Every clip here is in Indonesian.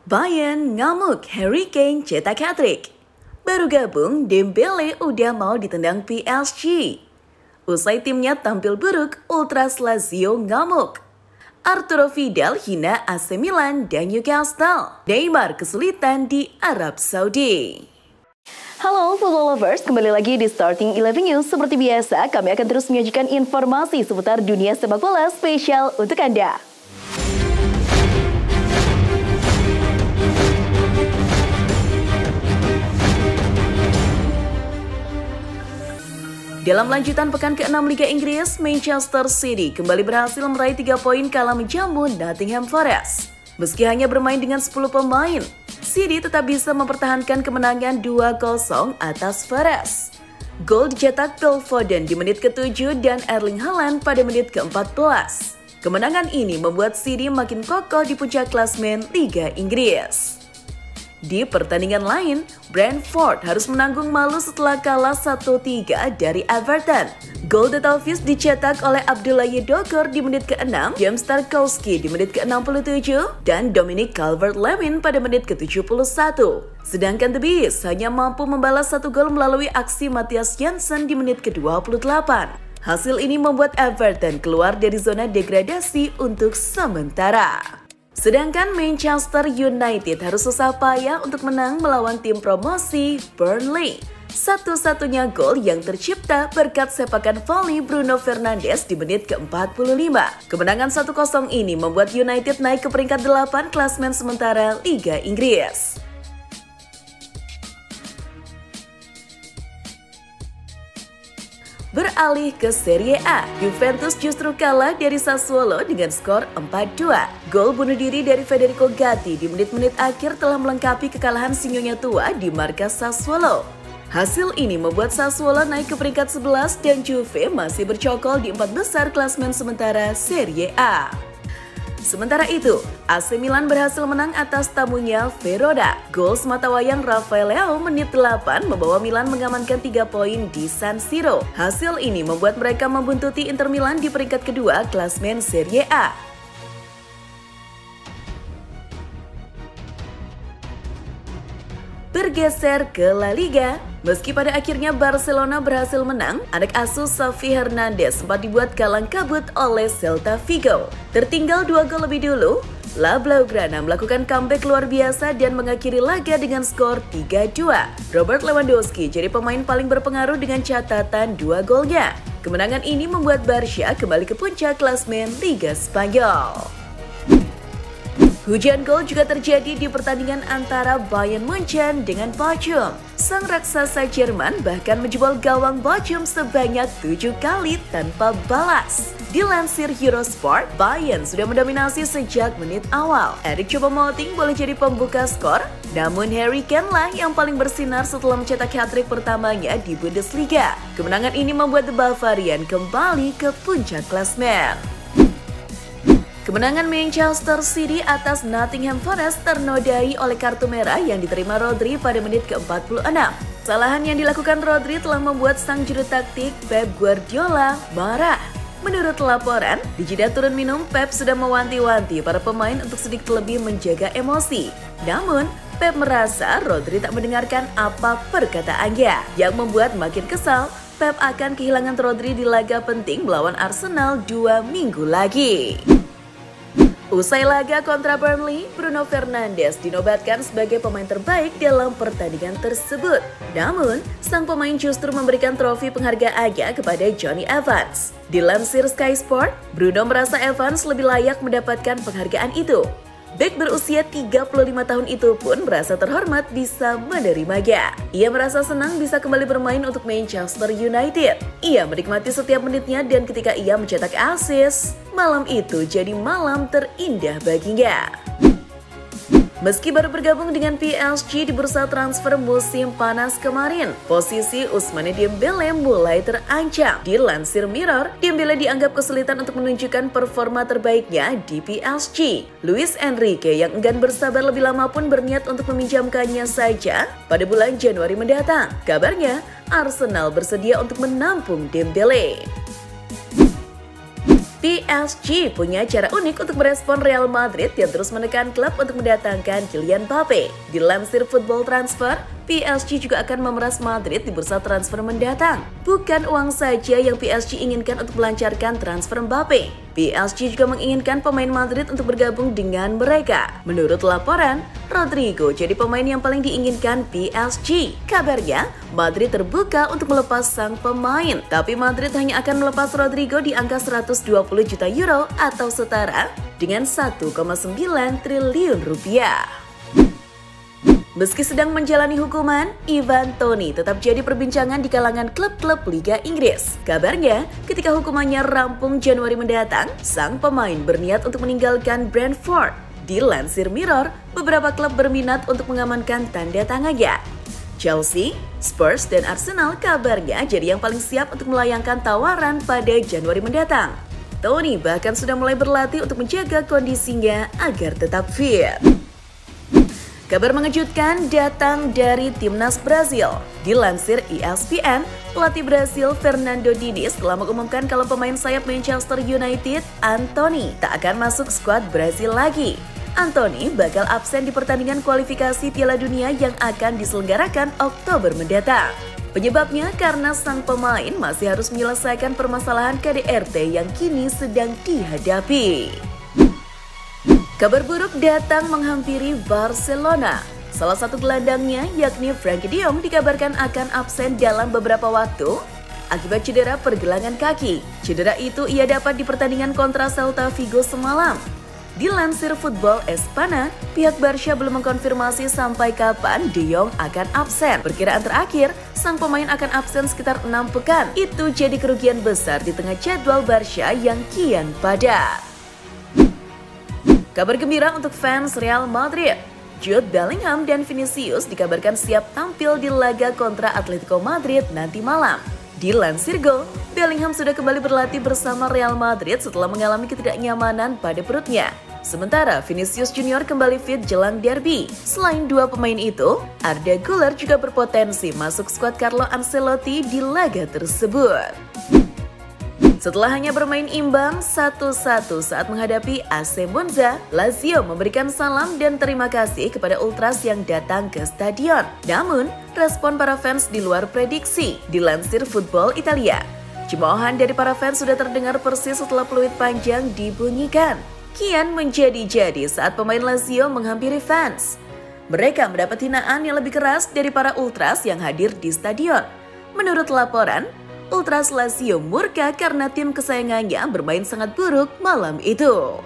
Bayern ngamuk, Harry Kane cetak hat-trick. Baru gabung, Dembele udah mau ditendang PSG. Usai timnya tampil buruk, Ultras Lazio ngamuk. Arturo Vidal hina AC Milan dan Newcastle. Neymar kesulitan di Arab Saudi. Halo football lovers, kembali lagi di Starting 11 News. Seperti biasa, kami akan terus menyajikan informasi seputar dunia sepak bola spesial untuk Anda. Dalam lanjutan pekan ke-6 Liga Inggris, Manchester City kembali berhasil meraih 3 poin kala menjamu Nottingham Forest. Meski hanya bermain dengan 10 pemain, City tetap bisa mempertahankan kemenangan 2-0 atas Forest. Gol dicetak Phil Foden di menit ke-7 dan Erling Haaland pada menit ke-14. Kemenangan ini membuat City makin kokoh di puncak klasemen Liga Inggris. Di pertandingan lain, Brentford harus menanggung malu setelah kalah 1-3 dari Everton. Gol The Toffees dicetak oleh Abdullah Yedokor di menit ke-6, James Tarkowski di menit ke-67, dan Dominic Calvert-Lewin pada menit ke-71. Sedangkan The Bees hanya mampu membalas 1 gol melalui aksi Matthias Jansen di menit ke-28. Hasil ini membuat Everton keluar dari zona degradasi untuk sementara. Sedangkan Manchester United harus susah payah untuk menang melawan tim promosi Burnley. Satu-satunya gol yang tercipta berkat sepakan volley Bruno Fernandes di menit ke-45. Kemenangan 1-0 ini membuat United naik ke peringkat 8 klasemen sementara Liga Inggris. Beralih ke Serie A, Juventus justru kalah dari Sassuolo dengan skor 4-2. Gol bunuh diri dari Federico Gatti di menit-menit akhir telah melengkapi kekalahan sinyonya tua di markas Sassuolo. Hasil ini membuat Sassuolo naik ke peringkat 11 dan Juve masih bercokol di 4 besar klasemen sementara Serie A. Sementara itu, AC Milan berhasil menang atas tamunya Verona. Gol sematawayang Rafael Leao menit 8 membawa Milan mengamankan 3 poin di San Siro. Hasil ini membuat mereka membuntuti Inter Milan di peringkat kedua klasemen Serie A. Bergeser ke La Liga, meski pada akhirnya Barcelona berhasil menang, anak asuh Xavi Hernandez sempat dibuat kalang kabut oleh Celta Vigo. Tertinggal 2 gol lebih dulu, La Blaugrana melakukan comeback luar biasa dan mengakhiri laga dengan skor 3-2. Robert Lewandowski jadi pemain paling berpengaruh dengan catatan 2 golnya. Kemenangan ini membuat Barca kembali ke puncak klasemen Liga Spanyol. Hujan gol juga terjadi di pertandingan antara Bayern Munchen dengan Bochum. Sang raksasa Jerman bahkan menjebol gawang Bochum sebanyak 7 kali tanpa balas. Dilansir Eurosport, Bayern sudah mendominasi sejak menit awal. Erik Choupo-Moting boleh jadi pembuka skor, namun Harry Kane lah yang paling bersinar setelah mencetak hat-trick pertamanya di Bundesliga. Kemenangan ini membuat The Bavarian kembali ke puncak klasemen. Kemenangan Manchester City atas Nottingham Forest ternodai oleh kartu merah yang diterima Rodri pada menit ke-46. Kesalahan yang dilakukan Rodri telah membuat sang juru taktik Pep Guardiola marah. Menurut laporan, di jeda turun minum, Pep sudah mewanti-wanti para pemain untuk sedikit lebih menjaga emosi. Namun, Pep merasa Rodri tak mendengarkan apa perkataannya, yang membuat makin kesal. Pep akan kehilangan Rodri di laga penting melawan Arsenal 2 minggu lagi. Usai laga kontra Burnley, Bruno Fernandes dinobatkan sebagai pemain terbaik dalam pertandingan tersebut. Namun, sang pemain justru memberikan trofi penghargaannya kepada Jonny Evans. Dilansir Sky Sport, Bruno merasa Evans lebih layak mendapatkan penghargaan itu. Bek berusia 35 tahun itu pun merasa terhormat bisa menerimanya. Ia merasa senang bisa kembali bermain untuk Manchester United. Ia menikmati setiap menitnya dan ketika ia mencetak assist, malam itu jadi malam terindah baginya. Meski baru bergabung dengan PSG di bursa transfer musim panas kemarin, posisi Ousmane Dembele mulai terancam. Dilansir Mirror, Dembele dianggap kesulitan untuk menunjukkan performa terbaiknya di PSG. Luis Enrique yang enggan bersabar lebih lama pun berniat untuk meminjamkannya saja pada bulan Januari mendatang. Kabarnya, Arsenal bersedia untuk menampung Dembele. PSG punya cara unik untuk merespon Real Madrid yang terus menekan klub untuk mendatangkan Kylian Mbappe. Dilansir Football Transfer, PSG juga akan memeras Madrid di bursa transfer mendatang. Bukan uang saja yang PSG inginkan untuk melancarkan transfer Mbappe. PSG juga menginginkan pemain Madrid untuk bergabung dengan mereka. Menurut laporan, Rodrigo jadi pemain yang paling diinginkan PSG. Kabarnya, Madrid terbuka untuk melepas sang pemain. Tapi Madrid hanya akan melepas Rodrigo di angka 120 juta euro atau setara dengan 1,9 triliun rupiah. Meski sedang menjalani hukuman, Ivan Toney tetap jadi perbincangan di kalangan klub-klub Liga Inggris. Kabarnya, ketika hukumannya rampung Januari mendatang, sang pemain berniat untuk meninggalkan Brentford. Dilansir Mirror, beberapa klub berminat untuk mengamankan tanda tangannya. Chelsea, Spurs, dan Arsenal kabarnya jadi yang paling siap untuk melayangkan tawaran pada Januari mendatang. Toney bahkan sudah mulai berlatih untuk menjaga kondisinya agar tetap fit. Kabar mengejutkan datang dari timnas Brazil. Dilansir ESPN, pelatih Brasil Fernando Diniz telah mengumumkan kalau pemain sayap Manchester United, Antony, tak akan masuk skuad Brazil lagi. Antony bakal absen di pertandingan kualifikasi Piala Dunia yang akan diselenggarakan Oktober mendatang. Penyebabnya karena sang pemain masih harus menyelesaikan permasalahan KDRT yang kini sedang dihadapi. Kabar buruk datang menghampiri Barcelona. Salah satu gelandangnya, yakni Frenkie de Jong, dikabarkan akan absen dalam beberapa waktu akibat cedera pergelangan kaki. Cedera itu ia dapat di pertandingan kontra Celta Vigo semalam. Dilansir Football Espana, pihak Barca belum mengkonfirmasi sampai kapan de Jong akan absen. Perkiraan terakhir, sang pemain akan absen sekitar 6 pekan. Itu jadi kerugian besar di tengah jadwal Barca yang kian padat. Kabar gembira untuk fans Real Madrid. Jude Bellingham dan Vinicius dikabarkan siap tampil di laga kontra Atletico Madrid nanti malam. Dilansir Goal, Bellingham sudah kembali berlatih bersama Real Madrid setelah mengalami ketidaknyamanan pada perutnya. Sementara Vinicius Junior kembali fit jelang derby. Selain dua pemain itu, Arda Güler juga berpotensi masuk skuad Carlo Ancelotti di laga tersebut. Setelah hanya bermain imbang 1-1 saat menghadapi AC Monza, Lazio memberikan salam dan terima kasih kepada ultras yang datang ke stadion. Namun, respon para fans di luar prediksi. Dilansir Football Italia, cemoohan dari para fans sudah terdengar persis setelah peluit panjang dibunyikan. Kian menjadi-jadi saat pemain Lazio menghampiri fans. Mereka mendapat hinaan yang lebih keras dari para ultras yang hadir di stadion. Menurut laporan, ultras Lazio murka karena tim kesayangannya bermain sangat buruk malam itu.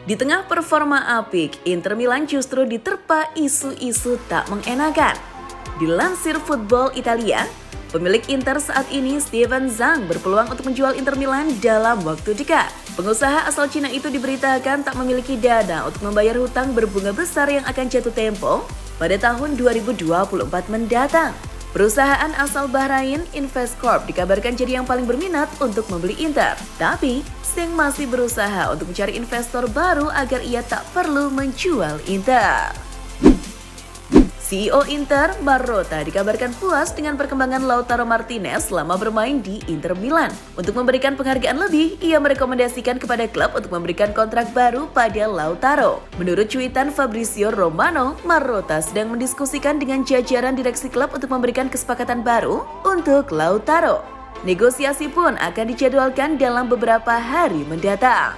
Di tengah performa apik, Inter Milan justru diterpa isu-isu tak mengenakan. Dilansir Football Italia, pemilik Inter saat ini Steven Zhang berpeluang untuk menjual Inter Milan dalam waktu dekat. Pengusaha asal Cina itu diberitakan tak memiliki dana untuk membayar hutang berbunga besar yang akan jatuh tempo pada tahun 2024 mendatang. Perusahaan asal Bahrain, Investcorp, dikabarkan jadi yang paling berminat untuk membeli Inter. Tapi, Zhang masih berusaha untuk mencari investor baru agar ia tak perlu menjual Inter. CEO Inter, Marotta, dikabarkan puas dengan perkembangan Lautaro Martinez selama bermain di Inter Milan. Untuk memberikan penghargaan lebih, ia merekomendasikan kepada klub untuk memberikan kontrak baru pada Lautaro. Menurut cuitan Fabrizio Romano, Marotta sedang mendiskusikan dengan jajaran direksi klub untuk memberikan kesepakatan baru untuk Lautaro. Negosiasi pun akan dijadwalkan dalam beberapa hari mendatang.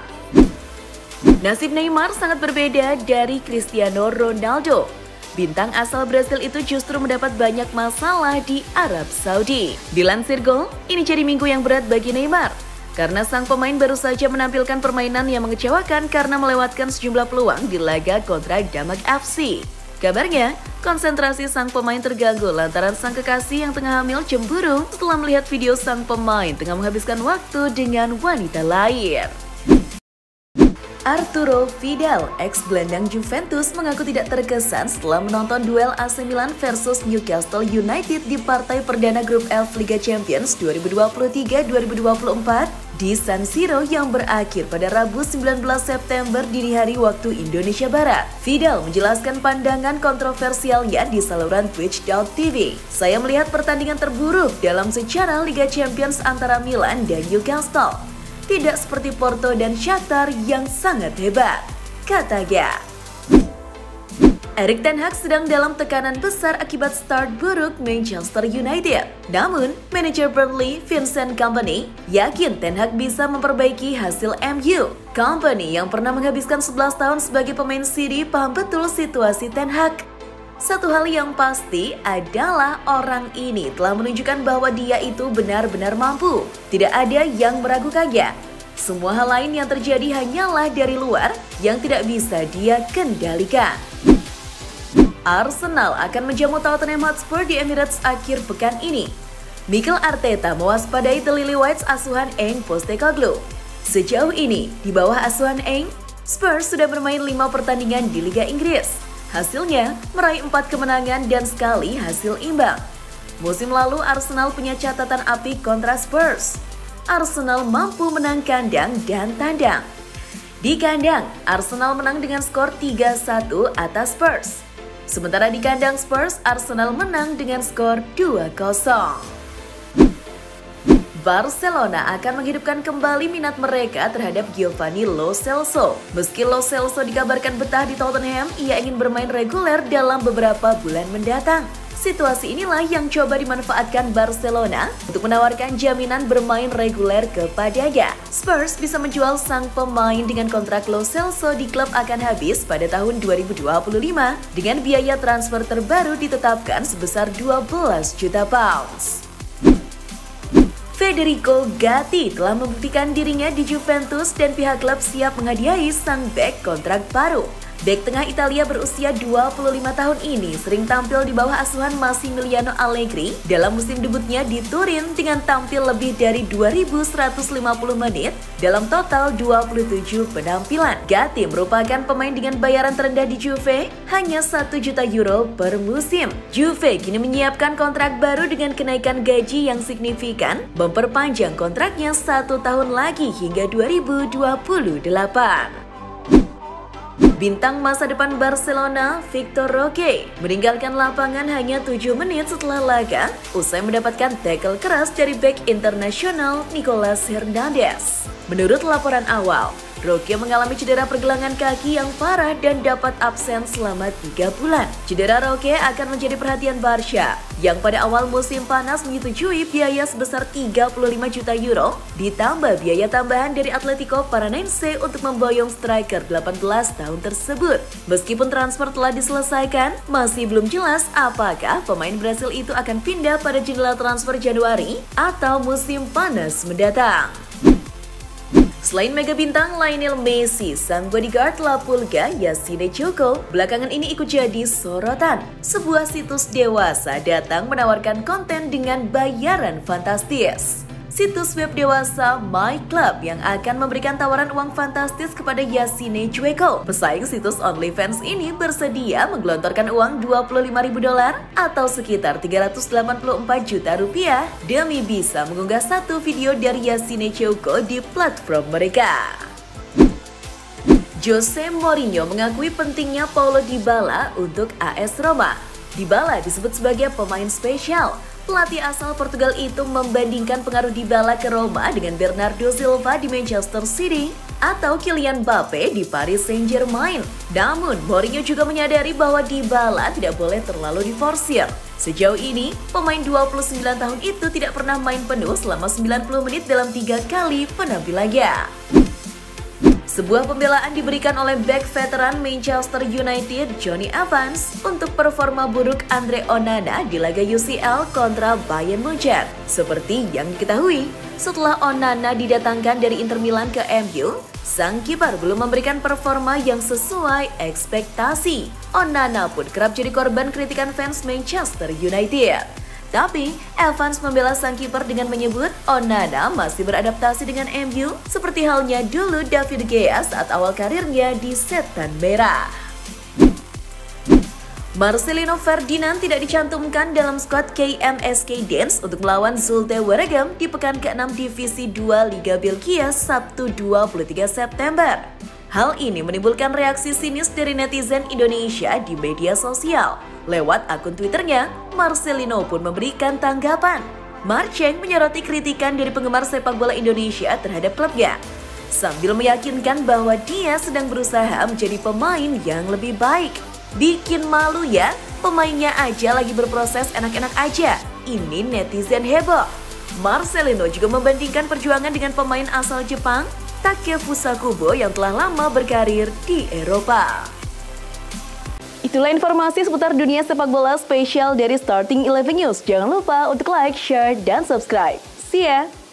Nasib Neymar sangat berbeda dari Cristiano Ronaldo. Bintang asal Brasil itu justru mendapat banyak masalah di Arab Saudi. Dilansir Goal, ini jadi minggu yang berat bagi Neymar. Karena sang pemain baru saja menampilkan permainan yang mengecewakan karena melewatkan sejumlah peluang di laga kontra Damak FC. Kabarnya, konsentrasi sang pemain terganggu lantaran sang kekasih yang tengah hamil cemburu setelah melihat video sang pemain tengah menghabiskan waktu dengan wanita lain. Arturo Vidal, ex-gelandang Juventus, mengaku tidak terkesan setelah menonton duel AC Milan versus Newcastle United di partai perdana grup F Liga Champions 2023-2024 di San Siro yang berakhir pada Rabu 19 September dini hari waktu Indonesia Barat. Vidal menjelaskan pandangan kontroversialnya di saluran Twitch.tv. Saya melihat pertandingan terburuk dalam sejarah Liga Champions antara Milan dan Newcastle. tidak seperti Porto dan Shakhtar yang sangat hebat, katanya. Erik ten Hag sedang dalam tekanan besar akibat start buruk Manchester United. Namun, manajer Burnley, Vincent Kompany, yakin ten Hag bisa memperbaiki hasil MU. Kompany yang pernah menghabiskan 11 tahun sebagai pemain City paham betul situasi ten Hag. Satu hal yang pasti adalah orang ini telah menunjukkan bahwa dia itu benar-benar mampu. Tidak ada yang meragukannya. Semua hal lain yang terjadi hanyalah dari luar yang tidak bisa dia kendalikan. Arsenal akan menjamu Tottenham Hotspur di Emirates akhir pekan ini. Mikel Arteta mewaspadai The Lily-Whites asuhan Eng Postecoglou. Sejauh ini, di bawah asuhan Eng, Spurs sudah bermain 5 pertandingan di Liga Inggris. Hasilnya, meraih 4 kemenangan dan sekali hasil imbang. Musim lalu, Arsenal punya catatan apik kontra Spurs. Arsenal mampu menang kandang dan tandang. Di kandang, Arsenal menang dengan skor 3-1 atas Spurs. Sementara di kandang Spurs, Arsenal menang dengan skor 2-0. Barcelona akan menghidupkan kembali minat mereka terhadap Giovanni Lo Celso. Meski Lo Celso dikabarkan betah di Tottenham, ia ingin bermain reguler dalam beberapa bulan mendatang. Situasi inilah yang coba dimanfaatkan Barcelona untuk menawarkan jaminan bermain reguler kepadanya. Spurs bisa menjual sang pemain dengan kontrak Lo Celso di klub akan habis pada tahun 2025 dengan biaya transfer terbaru ditetapkan sebesar 12 juta pounds. Federico Gatti telah membuktikan dirinya di Juventus dan pihak klub siap menghadiahi sang bek kontrak baru. Bek tengah Italia berusia 25 tahun ini sering tampil di bawah asuhan Massimiliano Allegri dalam musim debutnya di Turin dengan tampil lebih dari 2.150 menit dalam total 27 penampilan. Gatti merupakan pemain dengan bayaran terendah di Juve, hanya 1 juta euro per musim. Juve kini menyiapkan kontrak baru dengan kenaikan gaji yang signifikan, memperpanjang kontraknya 1 tahun lagi hingga 2028. Bintang masa depan Barcelona, Victor Roque, meninggalkan lapangan hanya 7 menit setelah laga usai mendapatkan tackle keras dari bek internasional Nicolas Hernandez. Menurut laporan awal, Roque mengalami cedera pergelangan kaki yang parah dan dapat absen selama 3 bulan. Cedera Roque akan menjadi perhatian Barca, yang pada awal musim panas menyetujui biaya sebesar 35 juta euro, ditambah biaya tambahan dari Atletico Paranaense untuk memboyong striker 18 tahun tersebut. Meskipun transfer telah diselesaikan, masih belum jelas apakah pemain Brasil itu akan pindah pada jendela transfer Januari atau musim panas mendatang. Selain mega bintang Lionel Messi, sang bodyguard La Pulga, Yassine Choco, belakangan ini ikut jadi sorotan. Sebuah situs dewasa datang menawarkan konten dengan bayaran fantastis. Situs web dewasa My Club yang akan memberikan tawaran uang fantastis kepada Yassine Choco. Pesaing situs OnlyFans ini bersedia menggelontorkan uang $25.000 atau sekitar 384 juta rupiah demi bisa mengunggah satu video dari Yassine Choco di platform mereka. Jose Mourinho mengakui pentingnya Paulo Dybala untuk AS Roma. Dybala disebut sebagai pemain spesial. Pelatih asal Portugal itu membandingkan pengaruh Dybala ke Roma dengan Bernardo Silva di Manchester City atau Kylian Mbappe di Paris Saint-Germain. Namun, Mourinho juga menyadari bahwa Dybala tidak boleh terlalu diforsir. Sejauh ini, pemain 29 tahun itu tidak pernah main penuh selama 90 menit dalam 3 kali penampilannya. Sebuah pembelaan diberikan oleh bek veteran Manchester United, Jonny Evans, untuk performa buruk Andre Onana di laga UCL kontra Bayern Munchen. Seperti yang diketahui, setelah Onana didatangkan dari Inter Milan ke MU, sang kiper belum memberikan performa yang sesuai ekspektasi. Onana pun kerap jadi korban kritikan fans Manchester United. Tapi, Evans membela sang kiper dengan menyebut Onana masih beradaptasi dengan MU seperti halnya dulu David Gea saat awal karirnya di Setan Merah. Marcelino Ferdinand tidak dicantumkan dalam skuad KMSK Dens untuk melawan Zulte Waregem di pekan ke-6 Divisi 2 Liga Belgia Sabtu 23 September. Hal ini menimbulkan reaksi sinis dari netizen Indonesia di media sosial. Lewat akun Twitternya, Marcelino pun memberikan tanggapan. Marceng menyoroti kritikan dari penggemar sepak bola Indonesia terhadap klubnya, sambil meyakinkan bahwa dia sedang berusaha menjadi pemain yang lebih baik. Bikin malu ya, pemainnya aja lagi berproses enak-enak aja. Ini netizen heboh. Marcelino juga membandingkan perjuangan dengan pemain asal Jepang, Takefusa Kubo yang telah lama berkarir di Eropa. Itulah informasi seputar dunia sepak bola spesial dari Starting 11 News. Jangan lupa untuk like, share, dan subscribe. See ya!